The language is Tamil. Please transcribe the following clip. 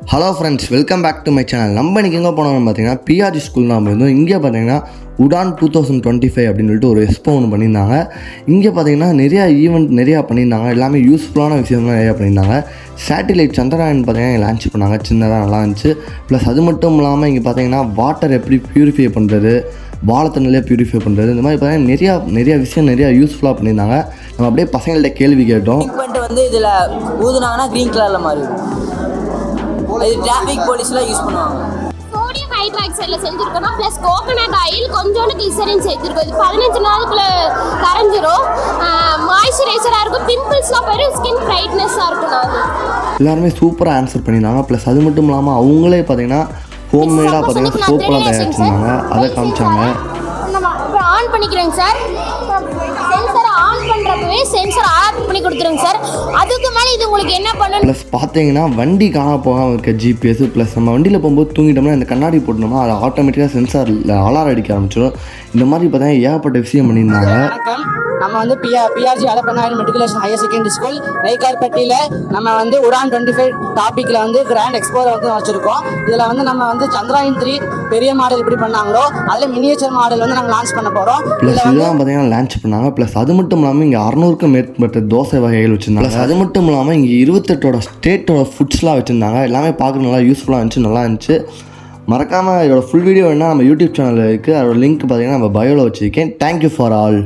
Hello friends, welcome back to my channel. நம்ம இன்றைக்கி எங்கே போனோம்னு பார்த்தீங்கன்னா பிஆர்ஜி ஸ்கூல் நம்ம இருந்தோம். இங்கே பார்த்தீங்கன்னா உடான் 2025 அப்படின்னு சொல்லிட்டு ஒரு எக்ஸ்போ ஒன்று பண்ணியிருந்தாங்க. இங்கே பார்த்தீங்கன்னா நிறையா ஈவெண்ட் நிறையா பண்ணியிருந்தாங்க. எல்லாமே யூஸ்ஃபுல்லான விஷயம்லாம் நிறையா பண்ணியிருந்தாங்க. சேட்டிலைட் சந்திராயன் பார்த்தீங்கன்னா லான்ச் பண்ணாங்க, சின்னதாக நல்லா இருந்துச்சு. ப்ளஸ் அது மட்டும் இல்லாமல் இங்கே பார்த்தீங்கன்னா வாட்டர் எப்படி ப்யூரிஃபை பண்ணுறது, வாழைத்தண்ணிலே ப்யூரிஃபை பண்ணுறது, இந்த மாதிரி பார்த்தீங்கன்னா நிறையா விஷயம் நிறையா யூஸ்ஃபுல்லாக பண்ணியிருந்தாங்க. நம்ம அப்படியே பசங்கள்கிட்ட கேள்வி கேட்டோம். வந்து இதில் ஊதுனாங்கன்னா க்ரீன் கலரில் மாறி இது டிராஃபிக் போலீஸ்லாம் யூஸ் பண்ணுவாங்க. சோடியம் ஹைட்ராக்சைடில் செஞ்சுருக்கோம். ப்ளஸ் கோகனட் ஆயில் கொஞ்சோண்டு கிளிசரின் சேர்த்துருக்கோம். இது 15 நாளுக்குள்ளே கரைஞ்சிரும். மாய்ஸ்சரைசராக இருக்கும். பிம்பிள்ஸ்லாம் போயிடும். ஸ்கின் பிரைட்னஸாக இருக்கும். எல்லாருமே சூப்பராக ஆன்சர் பண்ணியிருந்தாங்க. ப்ளஸ் அது மட்டும் இல்லாமல் அவங்களே பார்த்தீங்கன்னா ஹோம்மேடாக பார்த்தீங்கன்னா சோப்பெல்லாம் தயாரிச்சிருந்தாங்க. அதை காமிச்சாங்க. இப்போ ஆன் பண்ணிக்கிறேங்க சார். சென்சரை ஆன் பண்ணுறப்பவே சென்சர் ஆஃப் பண்ணி கொடுத்துருங்க சார். அதுக்கு மேலே இது உங்களுக்கு என்ன பண்ணணும். ப்ளஸ் பார்த்தீங்கன்னா வண்டி காண போகாமல் இருக்க ஜிபிஎஸ், ப்ளஸ் நம்ம வண்டியில் போகும்போது தூங்கிட்டோம்னா இந்த கண்ணாடி போட்டோம்னா அது ஆட்டோமேட்டிக்காக சென்சாரில் அலாரம் அடிக்க ஆரம்பிச்சிடும். இந்த மாதிரி பார்த்தீங்கன்னா ஏகப்பட்ட விஷயம் பண்ணியிருந்தாங்க. நம்ம வந்து PRG Alappanayar matriculation higher secondary school நெய்கார்பட்டியில் நம்ம வந்து உடான் 25 டாப்பிக்கில் வந்து கிராண்ட் எக்ஸ்போரை வந்து வச்சுருக்கோம். இதில் வந்து நம்ம வந்து சந்திராயன் 3 பெரிய மாடல் எப்படி பண்ணாங்களோ அதில் மினியேச்சர் மாடல் வந்து நாங்கள் லான்ச் பண்ண போகிறோம். ப்ளஸ் இதெல்லாம் பார்த்தீங்கன்னா லான்ச் பண்ணாங்க. ப்ளஸ் அது மட்டும் இல்லாமல் இங்கே 600க்கும் மேற்பட்ட தோசை வகைகள் வச்சுருந்தாங்க. ப்ளஸ் அது மட்டும் இல்லாமல் இங்கே 28 ஸ்டேட்டோட ஃபுட்ஸ்லாம் வச்சுருந்தாங்க. எல்லாமே பார்க்க நல்லா யூஸ்ஃபுல்லாக இருந்துச்சு, நல்லா இருந்துச்சு. மறக்காமல் இதோட ஃபுல் வீடியோ வேணால் நம்ம யூடியூப் சேனலில் இருக்குது. அதோட லிங்க் பார்த்தீங்கன்னா நம்ம பயோவில் வச்சுருக்கேன். Thank you for all.